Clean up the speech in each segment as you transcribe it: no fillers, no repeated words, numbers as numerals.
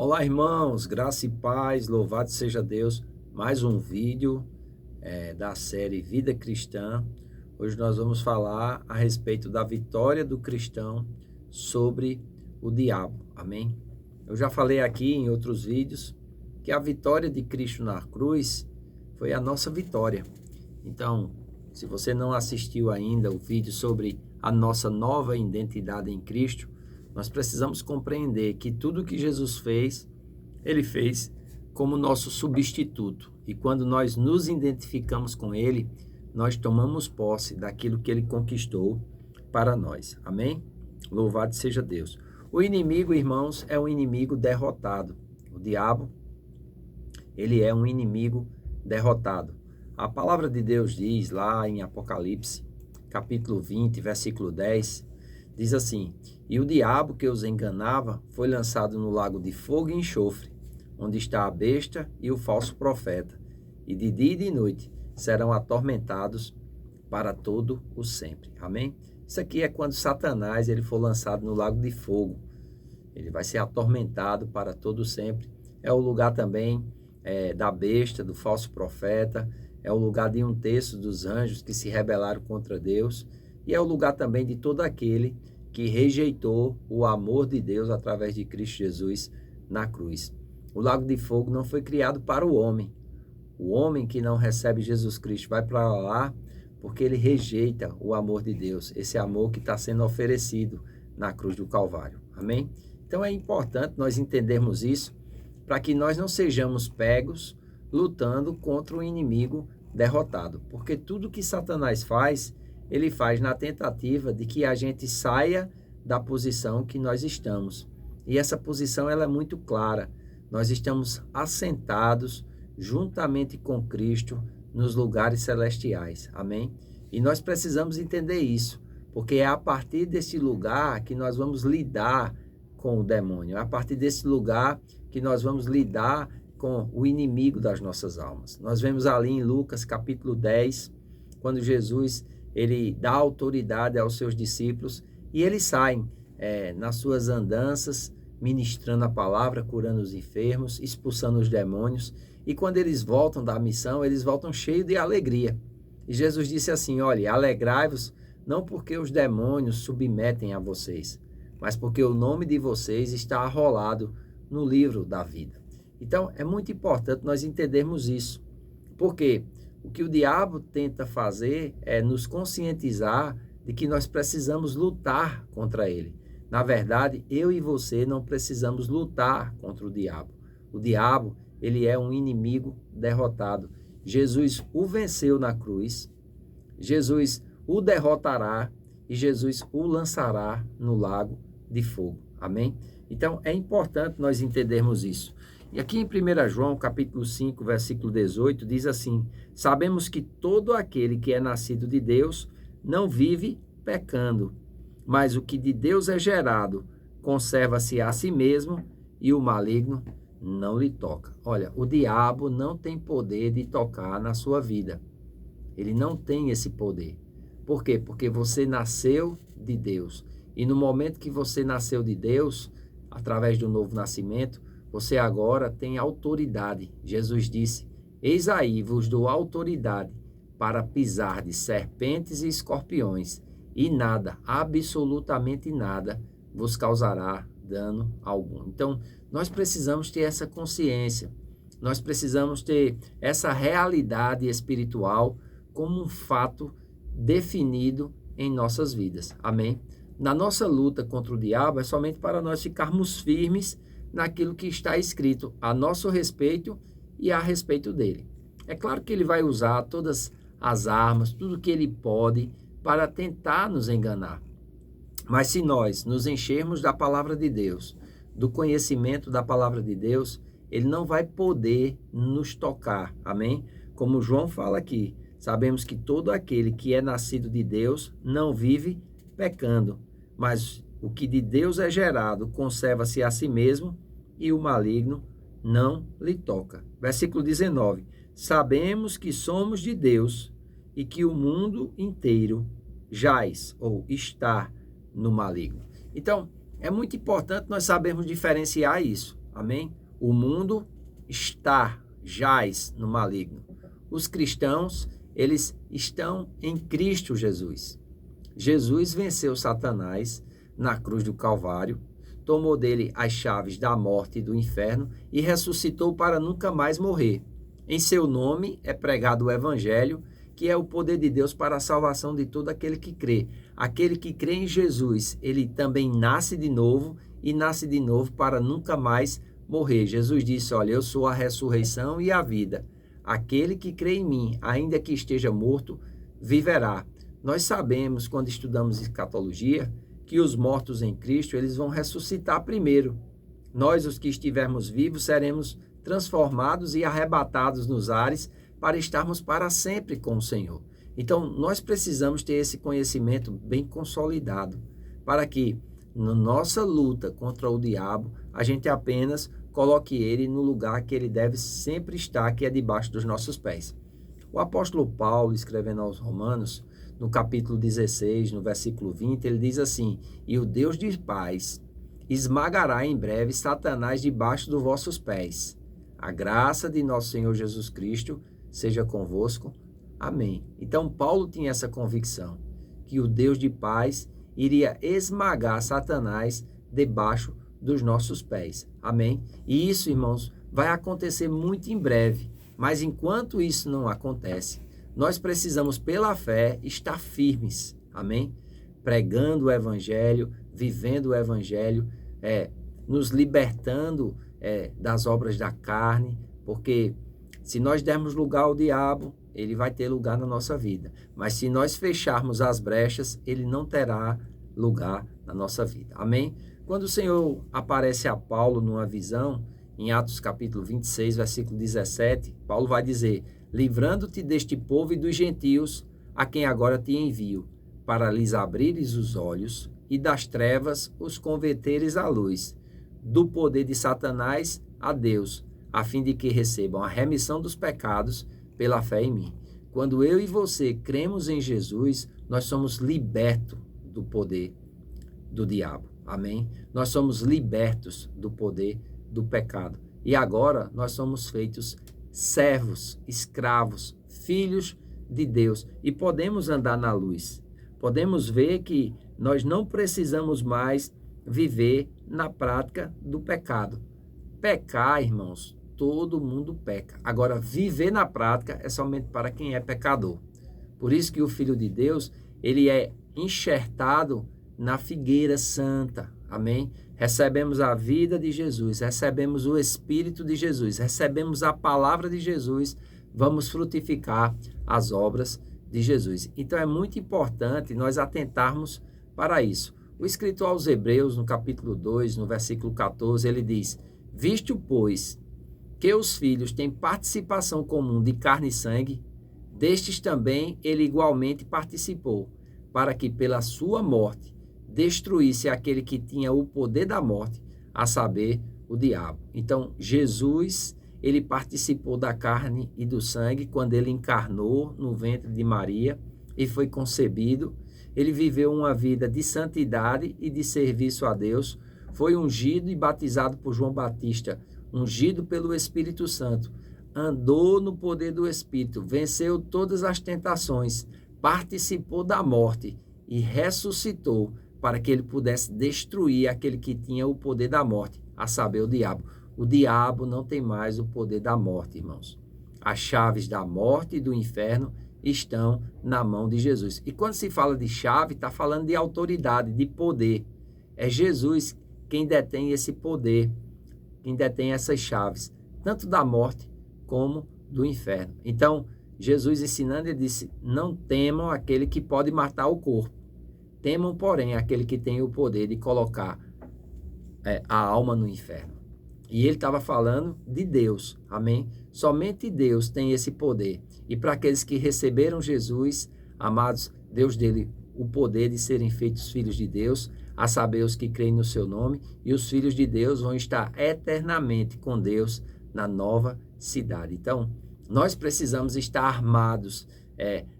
Olá, irmãos, graça e paz, louvado seja Deus. Mais um vídeo da série Vida Cristã. Hoje nós vamos falar a respeito da vitória do cristão sobre o diabo, amém? Eu já falei aqui em outros vídeos que a vitória de Cristo na cruz foi a nossa vitória. Então, se você não assistiu ainda o vídeo sobre a nossa nova identidade em Cristo, nós precisamos compreender que tudo que Jesus fez, ele fez como nosso substituto. E quando nós nos identificamos com ele, nós tomamos posse daquilo que ele conquistou para nós. Amém? Louvado seja Deus. O inimigo, irmãos, é um inimigo derrotado. O diabo, ele é um inimigo derrotado. A palavra de Deus diz lá em Apocalipse, capítulo 20, versículo 10, diz assim: "E o diabo que os enganava foi lançado no lago de fogo e enxofre, onde está a besta e o falso profeta, e de dia e de noite serão atormentados para todo o sempre." Amém? Isso aqui é quando Satanás ele for lançado no lago de fogo. Ele vai ser atormentado para todo o sempre. É o lugar também da besta, do falso profeta. É o lugar de 1/3 dos anjos que se rebelaram contra Deus. E é o lugar também de todo aquele que rejeitou o amor de Deus através de Cristo Jesus na cruz. O lago de fogo não foi criado para o homem. O homem que não recebe Jesus Cristo vai para lá porque ele rejeita o amor de Deus. Esse amor que está sendo oferecido na cruz do Calvário. Amém? Então é importante nós entendermos isso para que nós não sejamos pegos lutando contra o inimigo derrotado. Porque tudo que Satanás faz, ele faz na tentativa de que a gente saia da posição que nós estamos. E essa posição ela é muito clara. Nós estamos assentados juntamente com Cristo nos lugares celestiais. Amém? E nós precisamos entender isso, porque é a partir desse lugar que nós vamos lidar com o demônio. É a partir desse lugar que nós vamos lidar com o inimigo das nossas almas. Nós vemos ali em Lucas capítulo 10, quando Jesus ele dá autoridade aos seus discípulos e eles saem nas suas andanças, ministrando a palavra, curando os enfermos, expulsando os demônios. E quando eles voltam da missão, eles voltam cheios de alegria. E Jesus disse assim: olha, alegrai-vos não porque os demônios submetem a vocês, mas porque o nome de vocês está arrolado no livro da vida. Então, é muito importante nós entendermos isso. Porque o que o diabo tenta fazer é nos conscientizar de que nós precisamos lutar contra ele. Na verdade, eu e você não precisamos lutar contra o diabo. O diabo, ele é um inimigo derrotado. Jesus o venceu na cruz, Jesus o derrotará e Jesus o lançará no lago de fogo. Amém? Então, é importante nós entendermos isso. E aqui em 1 João, capítulo 5, versículo 18, diz assim: "Sabemos que todo aquele que é nascido de Deus não vive pecando, mas o que de Deus é gerado conserva-se a si mesmo e o maligno não lhe toca." Olha, o diabo não tem poder de tocar na sua vida. Ele não tem esse poder. Por quê? Porque você nasceu de Deus. E no momento que você nasceu de Deus, através do novo nascimento, você agora tem autoridade. Jesus disse: "Eis aí vos dou autoridade para pisar de serpentes e escorpiões, e nada, absolutamente nada, vos causará dano algum." Então, nós precisamos ter essa consciência. Nós precisamos ter essa realidade espiritual como um fato definido em nossas vidas. Amém? Na nossa luta contra o diabo é somente para nós ficarmos firmes naquilo que está escrito a nosso respeito e a respeito dele. É claro que ele vai usar todas as armas, tudo que ele pode para tentar nos enganar. Mas se nós nos enchermos da palavra de Deus, do conhecimento da palavra de Deus, ele não vai poder nos tocar. Amém? Como João fala aqui, sabemos que todo aquele que é nascido de Deus não vive pecando, mas o que de Deus é gerado conserva-se a si mesmo e o maligno não lhe toca. Versículo 19. Sabemos que somos de Deus e que o mundo inteiro jaz ou está no maligno. Então, é muito importante nós sabermos diferenciar isso. Amém? O mundo jaz no maligno. Os cristãos, eles estão em Cristo Jesus. Jesus venceu Satanás na cruz do Calvário, tomou dele as chaves da morte e do inferno e ressuscitou para nunca mais morrer. Em seu nome é pregado o evangelho, que é o poder de Deus para a salvação de todo aquele que crê. Aquele que crê em Jesus, ele também nasce de novo e nasce de novo para nunca mais morrer. Jesus disse, olha, eu sou a ressurreição e a vida. Aquele que crê em mim, ainda que esteja morto, viverá. Nós sabemos, quando estudamos escatologia, que os mortos em Cristo, eles vão ressuscitar primeiro. Nós, os que estivermos vivos, seremos transformados e arrebatados nos ares para estarmos para sempre com o Senhor. Então, nós precisamos ter esse conhecimento bem consolidado, para que, na nossa luta contra o diabo, a gente apenas coloque ele no lugar que ele deve sempre estar, que é debaixo dos nossos pés. O apóstolo Paulo, escrevendo aos Romanos, no capítulo 16, no versículo 20, ele diz assim, e o Deus de paz esmagará em breve Satanás debaixo dos vossos pés. A graça de nosso Senhor Jesus Cristo seja convosco. Amém. Então, Paulo tinha essa convicção, que o Deus de paz iria esmagar Satanás debaixo dos nossos pés. Amém? E isso, irmãos, vai acontecer muito em breve. Mas enquanto isso não acontece, nós precisamos, pela fé, estar firmes. Amém? Pregando o evangelho, vivendo o evangelho, nos libertando das obras da carne, porque se nós dermos lugar ao diabo, ele vai ter lugar na nossa vida. Mas se nós fecharmos as brechas, ele não terá lugar na nossa vida. Amém? Quando o Senhor aparece a Paulo numa visão, em Atos capítulo 26, versículo 17, Paulo vai dizer, livrando-te deste povo e dos gentios, a quem agora te envio, para lhes abrires os olhos e das trevas os converteres à luz, do poder de Satanás a Deus, a fim de que recebam a remissão dos pecados pela fé em mim. Quando eu e você cremos em Jesus, nós somos libertos do poder do diabo. Amém? Nós somos libertos do poder do pecado. E agora nós somos feitos servos, escravos, filhos de Deus. E podemos andar na luz. Podemos ver que nós não precisamos mais viver na prática do pecado. Pecar, irmãos, todo mundo peca. Agora, viver na prática é somente para quem é pecador. Por isso que o Filho de Deus, ele é enxertado na figueira santa. Amém? Recebemos a vida de Jesus, recebemos o Espírito de Jesus, recebemos a palavra de Jesus, vamos frutificar as obras de Jesus. Então é muito importante nós atentarmos para isso. O escritor aos Hebreus, no capítulo 2, no versículo 14, ele diz, visto, pois, que os filhos têm participação comum de carne e sangue, destes também ele igualmente participou, para que pela sua morte destruísse aquele que tinha o poder da morte, a saber, o diabo. Então, Jesus, ele participou da carne e do sangue quando ele encarnou no ventre de Maria e foi concebido. Ele viveu uma vida de santidade e de serviço a Deus, foi ungido e batizado por João Batista, ungido pelo Espírito Santo, andou no poder do Espírito, venceu todas as tentações, participou da morte e ressuscitou para que ele pudesse destruir aquele que tinha o poder da morte, a saber, o diabo. O diabo não tem mais o poder da morte, irmãos. As chaves da morte e do inferno estão na mão de Jesus. E quando se fala de chave, está falando de autoridade, de poder. É Jesus quem detém esse poder, quem detém essas chaves, tanto da morte como do inferno. Então, Jesus ensinando, ele disse, não temam aquele que pode matar o corpo. Temam, porém, aquele que tem o poder de colocar a alma no inferno. E ele estava falando de Deus, amém? Somente Deus tem esse poder. E para aqueles que receberam Jesus, amados, Deus dele o poder de serem feitos filhos de Deus, a saber, os que creem no seu nome, e os filhos de Deus vão estar eternamente com Deus na nova cidade. Então, nós precisamos estar armados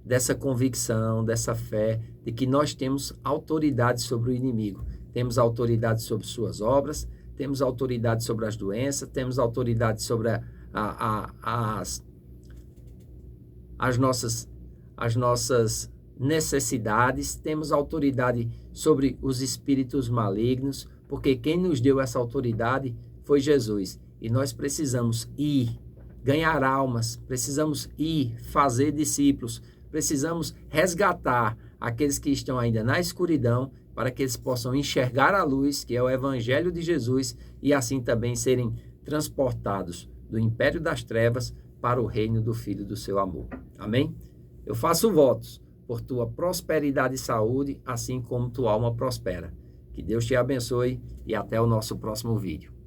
dessa convicção, dessa fé, de que nós temos autoridade sobre o inimigo. Temos autoridade sobre suas obras, temos autoridade sobre as doenças, temos autoridade sobre as nossas necessidades, temos autoridade sobre os espíritos malignos, porque quem nos deu essa autoridade foi Jesus. E nós precisamos ir, ganhar almas, precisamos ir, fazer discípulos, precisamos resgatar aqueles que estão ainda na escuridão, para que eles possam enxergar a luz, que é o Evangelho de Jesus, e assim também serem transportados do império das trevas para o reino do Filho do seu amor. Amém? Eu faço votos por tua prosperidade e saúde, assim como tua alma prospera. Que Deus te abençoe e até o nosso próximo vídeo.